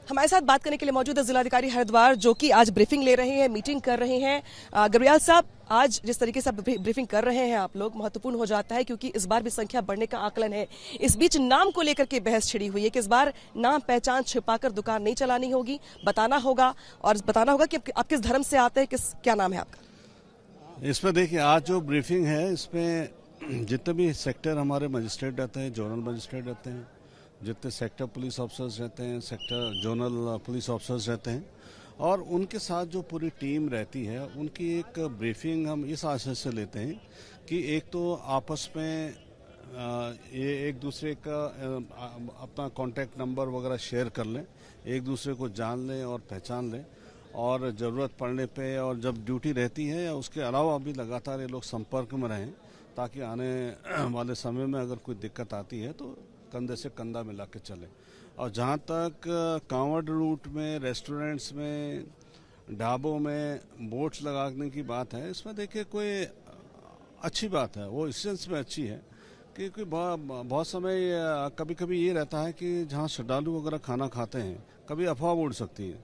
हमारे साथ बात करने के लिए मौजूद है जिलाधिकारी हरिद्वार, जो कि आज ब्रीफिंग ले रहे हैं, मीटिंग कर रहे हैं। गर्ब्याल साहब, आज जिस तरीके से ब्रीफिंग कर रहे हैं आप लोग, महत्वपूर्ण हो जाता है क्योंकि इस बार भी संख्या बढ़ने का आकलन है। इस बीच नाम को लेकर के बहस छिड़ी हुई है कि इस बार नाम पहचान छिपाकर दुकान नहीं चलानी होगी, बताना होगा और बताना होगा कि आप किस धर्म से आते हैं, क्या नाम है आपका। इसमें देखिए, आज जो ब्रीफिंग है इसमें जितने भी सेक्टर हमारे मजिस्ट्रेट रहते हैं, जोनल मजिस्ट्रेट रहते हैं, जितने सेक्टर पुलिस ऑफिसर्स रहते हैं, सेक्टर जोनल पुलिस ऑफिसर्स रहते हैं और उनके साथ जो पूरी टीम रहती है, उनकी एक ब्रीफिंग हम इस आशय से लेते हैं कि एक तो आपस में ये एक दूसरे का अपना कॉन्टैक्ट नंबर वगैरह शेयर कर लें, एक दूसरे को जान लें और पहचान लें और ज़रूरत पड़ने पे और जब ड्यूटी रहती है या उसके अलावा भी लगातार ये लोग संपर्क में रहें, ताकि आने वाले समय में अगर कोई दिक्कत आती है तो कंधे से कंधा मिला के चले। और जहाँ तक कांवड़ रूट में, रेस्टोरेंट्स में, ढाबों में बोर्ड्स लगाने की बात है, इसमें देखिए कोई अच्छी बात है, वो इस सेंस में अच्छी है क्योंकि बहुत समय कभी कभी ये रहता है कि जहाँ श्रद्धालु वगैरह खाना खाते हैं, कभी अफवाह उड़ सकती है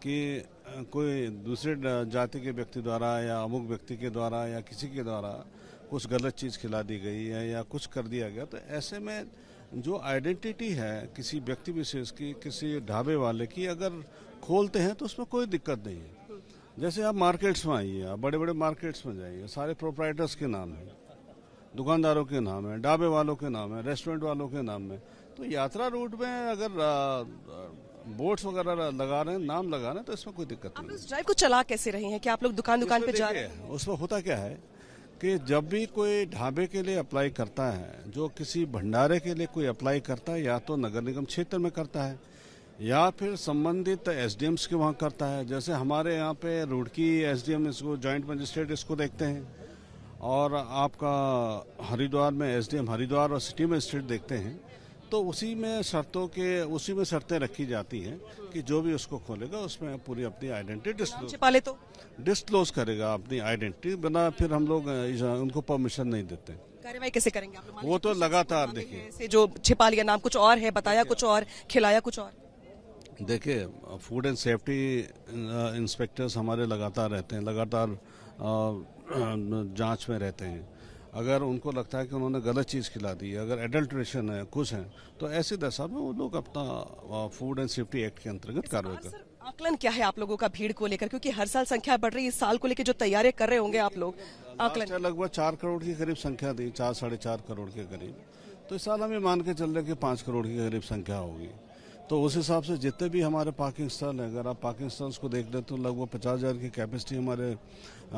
कि कोई दूसरे जाति के व्यक्ति द्वारा या अमुक व्यक्ति के द्वारा या किसी के द्वारा कुछ गलत चीज़ खिला दी गई है या कुछ कर दिया गया। तो ऐसे में जो आइडेंटिटी है किसी व्यक्ति विशेष की, किसी ढाबे वाले की, अगर खोलते हैं तो उसमें कोई दिक्कत नहीं है। जैसे आप मार्केट्स में आइए, आप बड़े बड़े मार्केट्स में जाइए, सारे प्रोप्राइटर्स के नाम है, दुकानदारों के नाम है, ढाबे वालों के नाम है, रेस्टोरेंट वालों के नाम है। तो यात्रा रूट में अगर बोर्ड्स वगैरह लगा रहे हैं, नाम लगा रहे हैं, तो इसमें कोई दिक्कत नहीं है। आप इस ड्राइव को चला कैसे रहे हैं कि आप लोग दुकान पे जा रहे हैं? उसमें होता क्या है कि जब भी कोई ढाबे के लिए अप्लाई करता है, जो किसी भंडारे के लिए कोई अप्लाई करता है, या तो नगर निगम क्षेत्र में करता है या फिर संबंधित एसडीएम्स के वहाँ करता है। जैसे हमारे यहाँ पे रुड़की एसडीएम इसको जॉइंट मजिस्ट्रेट इसको देखते हैं और आपका हरिद्वार में एसडीएम हरिद्वार और सिटी मजिस्ट्रेट देखते हैं। तो उसी में शर्तें रखी जाती हैं कि जो भी उसको खोलेगा उसमें पूरी अपनी आइडेंटिटी डिस्क्लोज करेगा, अपनी आइडेंटिटी बना, फिर हम लोग उनको परमिशन नहीं देते। कार्रवाई कैसे करेंगे आप लोग? वो तो लगातार देखिए, जो छिपा लिया नाम कुछ और है, बताया कुछ और, खिलाया कुछ और। देखिए, फूड एंड सेफ्टी इंस्पेक्टर्स हमारे लगातार रहते हैं, लगातार जांच में रहते हैं। अगर उनको लगता है कि उन्होंने गलत चीज़ खिला दी है, अगर एडल्ट्रेशन है, कुछ है, तो ऐसी दशा में वो लोग अपना फूड एंड सेफ्टी एक्ट के अंतर्गत कार्रवाई करें। आकलन क्या है आप लोगों का भीड़ को लेकर, क्योंकि हर साल संख्या बढ़ रही है, इस साल को लेकर जो तैयारी कर रहे होंगे आप लोग? आकलन लगभग 4 करोड़ के करीब संख्या थी, 4-4.5 करोड़ के करीब। तो इस साल हमें मान के चल रहे कि 5 करोड़ के करीब संख्या होगी। तो उस हिसाब से जितने भी हमारे पार्किंग स्थल है, अगर आप पार्किंग स्थल्स को देख लें तो लगभग 50,000 की कैपेसिटी हमारे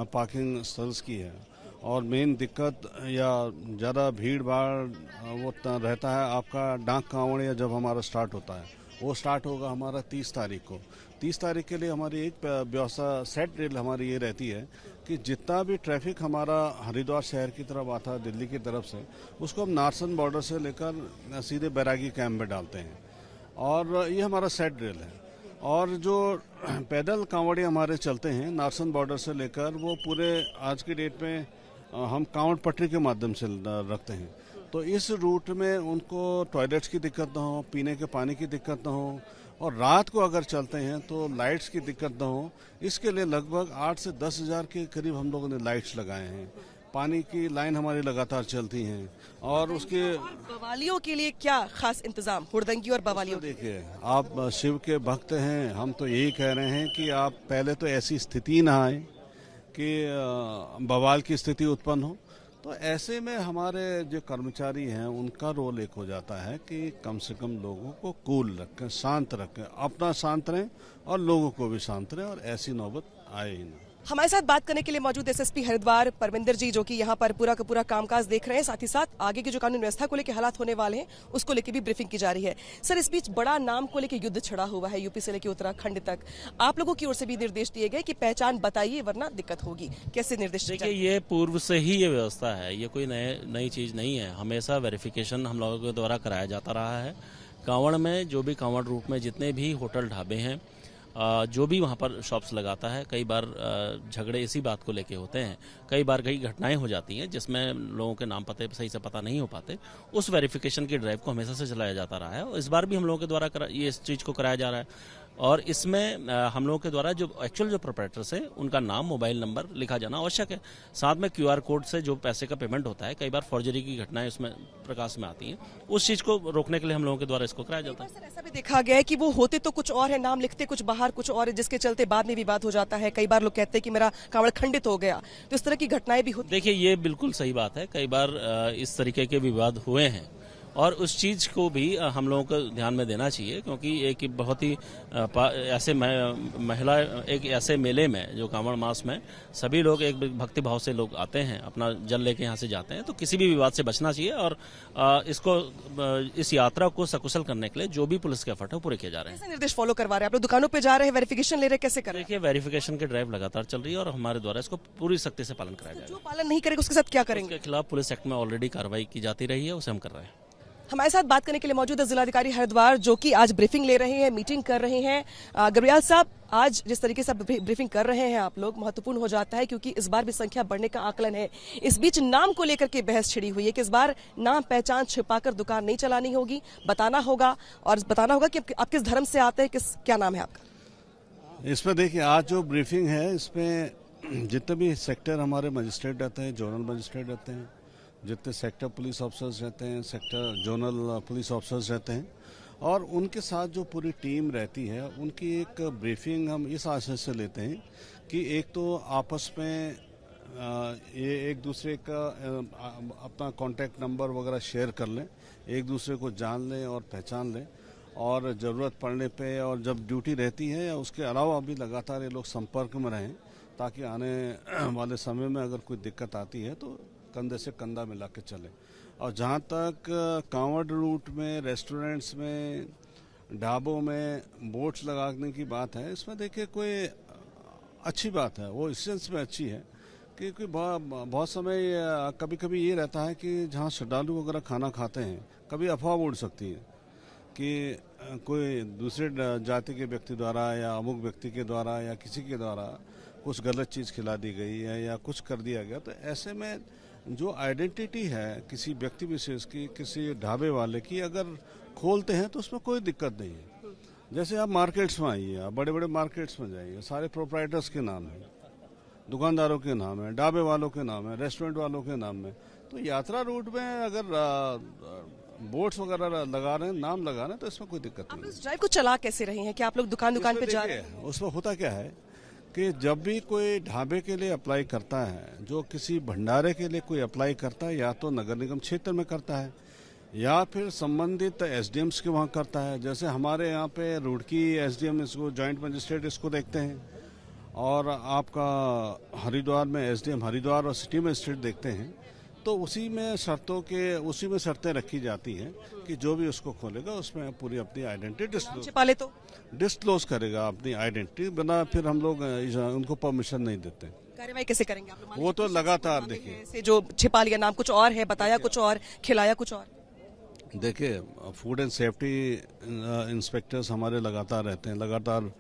पार्किंग स्थल्स की है। और मेन दिक्कत या ज़्यादा भीड़ भाड़ वो रहता है आपका डाक कांवड़, जब हमारा स्टार्ट होता है, वो स्टार्ट होगा हमारा 30 तारीख को। 30 तारीख के लिए हमारी एक व्यवस्था सेट ड्रिल हमारी ये रहती है कि जितना भी ट्रैफिक हमारा हरिद्वार शहर की तरफ आता है दिल्ली की तरफ से, उसको हम नारसन बॉर्डर से लेकर सीधे बैरागी कैंप में डालते हैं और ये हमारा सेट ड्रिल है। और जो पैदल कांवड़े हमारे चलते हैं नारसन बॉर्डर से लेकर, वो पूरे आज की डेट में हम कांवड़ पटरी के माध्यम से रखते हैं। तो इस रूट में उनको टॉयलेट्स की दिक्कत ना हो, पीने के पानी की दिक्कत ना हो, और रात को अगर चलते हैं तो लाइट्स की दिक्कत ना हो। इसके लिए लगभग 8 से 10 हज़ार के करीब हम लोगों ने लाइट्स लगाए हैं। पानी की लाइन हमारी लगातार चलती हैं और उसके बवालियों के लिए क्या खास इंतजाम, हुड़दंगी और बवालियों? देखिए, आप शिव के भक्त हैं, हम तो यही कह रहे हैं कि आप पहले तो ऐसी स्थिति ना आए कि बवाल की स्थिति उत्पन्न हो। तो ऐसे में हमारे जो कर्मचारी हैं उनका रोल एक हो जाता है कि कम से कम लोगों को कूल रखें, शांत रखें, अपना शांत रहें और लोगों को भी शांत रहें और ऐसी नौबत आए ही ना। हमारे साथ बात करने के लिए मौजूद एसएसपी हरिद्वार परमिंदर जी, जो कि यहाँ पर पूरा का पूरा कामकाज देख रहे हैं, साथ ही साथ आगे की जो कानून व्यवस्था को लेकर हालात होने वाले हैं उसको लेकर भी ब्रीफिंग की जा रही है। सर, इस बीच बड़ा नाम को लेकर युद्ध छिड़ा हुआ है, यूपी से लेकर उत्तराखंड तक। आप लोगों की ओर से भी निर्देश दिए गए कि पहचान बताइए वरना दिक्कत होगी, कैसे निर्देश? देखिए, ये पूर्व से ही ये व्यवस्था है, ये कोई नई चीज नहीं है। हमेशा वेरिफिकेशन हम लोगों के द्वारा कराया जाता रहा है। कांवड़ में जो भी कांवड़ रूट में जितने भी होटल ढाबे हैं, जो भी वहाँ पर शॉप्स लगाता है, कई बार झगड़े इसी बात को लेके होते हैं, कई बार कई घटनाएं हो जाती हैं जिसमें लोगों के नाम पते सही से पता नहीं हो पाते। उस वेरिफिकेशन की ड्राइव को हमेशा से चलाया जाता रहा है और इस बार भी हम लोगों के द्वारा ये इस चीज़ को कराया जा रहा है। और इसमें हम लोगों के द्वारा जो एक्चुअल जो प्रोप्राइटर्स हैं उनका नाम, मोबाइल नंबर लिखा जाना आवश्यक है। साथ में QR कोड से जो पैसे का पेमेंट होता है, कई बार फॉर्जरी की घटनाएं उसमें प्रकाश में आती हैं, उस चीज़ को रोकने के लिए हम लोगों के द्वारा इसको कराया जाता है। सर, ऐसा भी देखा गया है कि वो होते तो कुछ और है, नाम लिखते कुछ बाहर कुछ और है, जिसके चलते बाद में विवाद हो जाता है। कई बार लोग कहते हैं कि मेरा कांवड़ खंडित हो गया, तो इस तरह की घटनाएं भी होती। देखिए, ये बिल्कुल सही बात है। कई बार इस तरीके के विवाद हुए हैं और उस चीज़ को भी हम लोगों को ध्यान में देना चाहिए, क्योंकि एक बहुत ही ऐसे महिला एक ऐसे मेले में जो कांवड़ मास में सभी लोग एक भक्ति भाव से लोग आते हैं, अपना जल लेके यहाँ से जाते हैं, तो किसी भी विवाद से बचना चाहिए और इस यात्रा को सकुशल करने के लिए जो भी पुलिस के एफर्ट है वो पूरे किए जा रहे हैं। कैसे निर्देश फॉलो करवा रहे हैं आप लोग? दुकानों पे जा रहे हैं, वेरिफिकेशन ले रहे हैं, कैसे कर रहे हैं? देखिए, वेरिफिकेशन की ड्राइव लगातार चल रही है और हमारे द्वारा इसको पूरी सख्ती से पालन कराया जाएगा। जो पालन नहीं करेगा उसके साथ क्या करेंगे? उसके खिलाफ पुलिस एक्ट में ऑलरेडी कार्रवाई की जाती रही है, उसे हम कर रहे हैं। हमारे साथ बात करने के लिए मौजूद है जिलाधिकारी हरिद्वार, जो कि आज ब्रीफिंग ले रहे हैं, मीटिंग कर रहे हैं। गर्ब्याल साहब, आज जिस तरीके से ब्रीफिंग कर रहे हैं आप लोग, महत्वपूर्ण हो जाता है क्योंकि इस बार भी संख्या बढ़ने का आकलन है। इस बीच नाम को लेकर के बहस छिड़ी हुई है कि इस बार नाम पहचान छिपाकर दुकान नहीं चलानी होगी, बताना होगा और बताना होगा कि आप किस धर्म से आते हैं, क्या नाम है आपका। इसमें देखिए, आज जो ब्रीफिंग है इसमें जितने भी सेक्टर हमारे मजिस्ट्रेट रहते हैं, जोनल मजिस्ट्रेट रहते हैं, जितने सेक्टर पुलिस ऑफिसर्स रहते हैं, सेक्टर जोनल पुलिस ऑफिसर्स रहते हैं और उनके साथ जो पूरी टीम रहती है, उनकी एक ब्रीफिंग हम इस आशय से लेते हैं कि एक तो आपस में ये एक दूसरे का अपना कॉन्टैक्ट नंबर वगैरह शेयर कर लें, एक दूसरे को जान लें और पहचान लें और ज़रूरत पड़ने पे और जब ड्यूटी रहती है या उसके अलावा भी लगातार ये लोग संपर्क में रहें, ताकि आने वाले समय में अगर कोई दिक्कत आती है तो कंधे से कंधा मिला के चले। और जहाँ तक कांवड़ रूट में, रेस्टोरेंट्स में, ढाबों में बोर्ड्स लगाने की बात है, इसमें देखिए कोई अच्छी बात है, वो इस सेंस में अच्छी है क्योंकि बहुत समय कभी कभी ये रहता है कि जहाँ श्रद्धालु वगैरह खाना खाते हैं, कभी अफवाह उड़ सकती है कि कोई दूसरे जाति के व्यक्ति द्वारा या अमुक व्यक्ति के द्वारा या किसी के द्वारा कुछ गलत चीज़ खिला दी गई है या कुछ कर दिया गया। तो ऐसे में जो आइडेंटिटी है किसी व्यक्ति विशेष की, किसी ढाबे वाले की, अगर खोलते हैं तो उसमें कोई दिक्कत नहीं है। जैसे आप मार्केट्स में आइए, आप बड़े बड़े मार्केट्स में जाइए, सारे प्रोप्राइटर्स के नाम है, दुकानदारों के नाम है, ढाबे वालों के नाम है, रेस्टोरेंट वालों के नाम है। तो यात्रा रूट में अगर बोर्ड्स वगैरह लगा रहे हैं, नाम लगा रहे हैं, तो इसमें कोई दिक्कत नहीं। आप इस ड्राइव को चला कैसे रहे हैं कि आप लोग दुकान पे जा रहे हैं? उसमें होता क्या है कि जब भी कोई ढाबे के लिए अप्लाई करता है, जो किसी भंडारे के लिए कोई अप्लाई करता है, या तो नगर निगम क्षेत्र में करता है या फिर संबंधित SDMs के वहाँ करता है। जैसे हमारे यहाँ पे रुड़की SDM इसको जॉइंट मजिस्ट्रेट इसको देखते हैं और आपका हरिद्वार में SDM हरिद्वार और सिटी मजिस्ट्रेट देखते हैं। तो उसी में शर्तें रखी जाती हैं कि जो भी उसको खोलेगा उसमें पूरी अपनी आइडेंटिटी डिस्क्लोज करेगा, अपनी आइडेंटिटी, बिना फिर हम लोग उनको परमिशन नहीं देते। कार्रवाई कैसे करेंगे आप लोग? वो तो लगातार देखिए, जो छिपा लिया नाम कुछ और है, बताया कुछ और, खिलाया कुछ और। देखिए, फूड एंड सेफ्टी इंस्पेक्टर्स हमारे लगातार रहते हैं, लगातार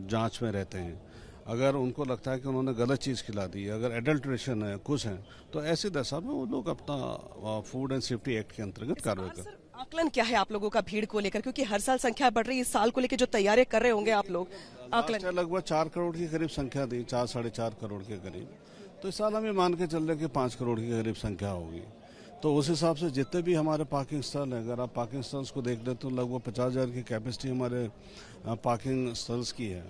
जांच में रहते हैं। अगर उनको लगता है कि उन्होंने गलत चीज़ खिला दी, अगर एडल्ट्रेशन है, कुछ है, तो ऐसी दशा में वो लोग अपना फूड एंड सेफ्टी एक्ट के अंतर्गत कार्रवाई करें। आकलन क्या है आप लोगों का भीड़ को लेकर, क्योंकि हर साल संख्या बढ़ रही है, इस साल को लेकर जो तैयारियां कर रहे होंगे आप लोग? आकलन लगभग 4 करोड़ के करीब संख्या थी, 4-4.5 करोड़ के करीब। तो इस साल हम ये मान के चल रहे कि 5 करोड़ के करीब संख्या होगी। तो उस हिसाब से जितने भी हमारे पार्किंग स्थल हैं, अगर आप पार्किंग स्थल्स को देख लें तो लगभग 50,000 की कैपेसिटी हमारे पार्किंग स्थल्स की है।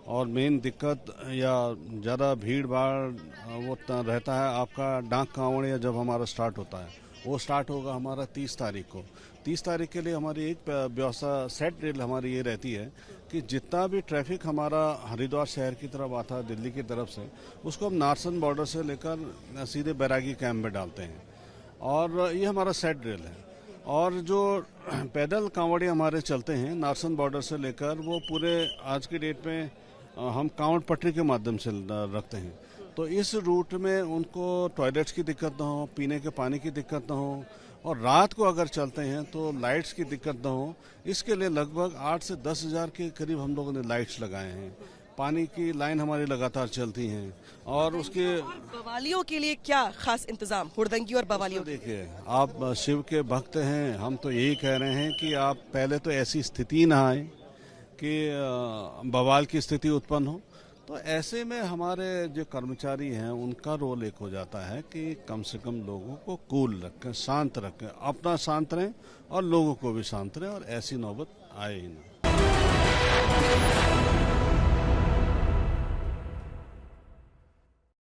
और मेन दिक्कत या ज़्यादा भीड़ भाड़ वो रहता है आपका डाक कांवड़िया जब हमारा स्टार्ट होता है, वो स्टार्ट होगा हमारा 30 तारीख को। 30 तारीख के लिए हमारी एक व्यवस्था सेट ड्रिल हमारी ये रहती है कि जितना भी ट्रैफिक हमारा हरिद्वार शहर की तरफ आता है दिल्ली की तरफ से, उसको हम नारसन बॉर्डर से लेकर सीधे बैरागी कैंप में डालते हैं और ये हमारा सेट ड्रिल है। और जो पैदल कांवड़िया हमारे चलते हैं नारसन बॉर्डर से लेकर, वो पूरे आज की डेट में हम कांवड़ पटरी के माध्यम से रखते हैं। तो इस रूट में उनको टॉयलेट्स की दिक्कत ना हो, पीने के पानी की दिक्कत ना हो और रात को अगर चलते हैं तो लाइट्स की दिक्कत न हो, इसके लिए लगभग 8 से 10 हज़ार के करीब हम लोगों ने लाइट्स लगाए हैं। पानी की लाइन हमारी लगातार चलती हैं और उसके बवालियों के लिए क्या खास इंतजाम, हुड़दंगी और बवालियों? देखिए, आप शिव के भक्त हैं, हम तो यही कह रहे हैं कि आप पहले तो ऐसी स्थिति ना आए कि बवाल की स्थिति उत्पन्न हो। तो ऐसे में हमारे जो कर्मचारी हैं उनका रोल एक हो जाता है कि कम से कम लोगों को कूल रखें, शांत रखें, अपना शांत रहें और लोगों को भी शांत रहें और ऐसी नौबत आए ही ना।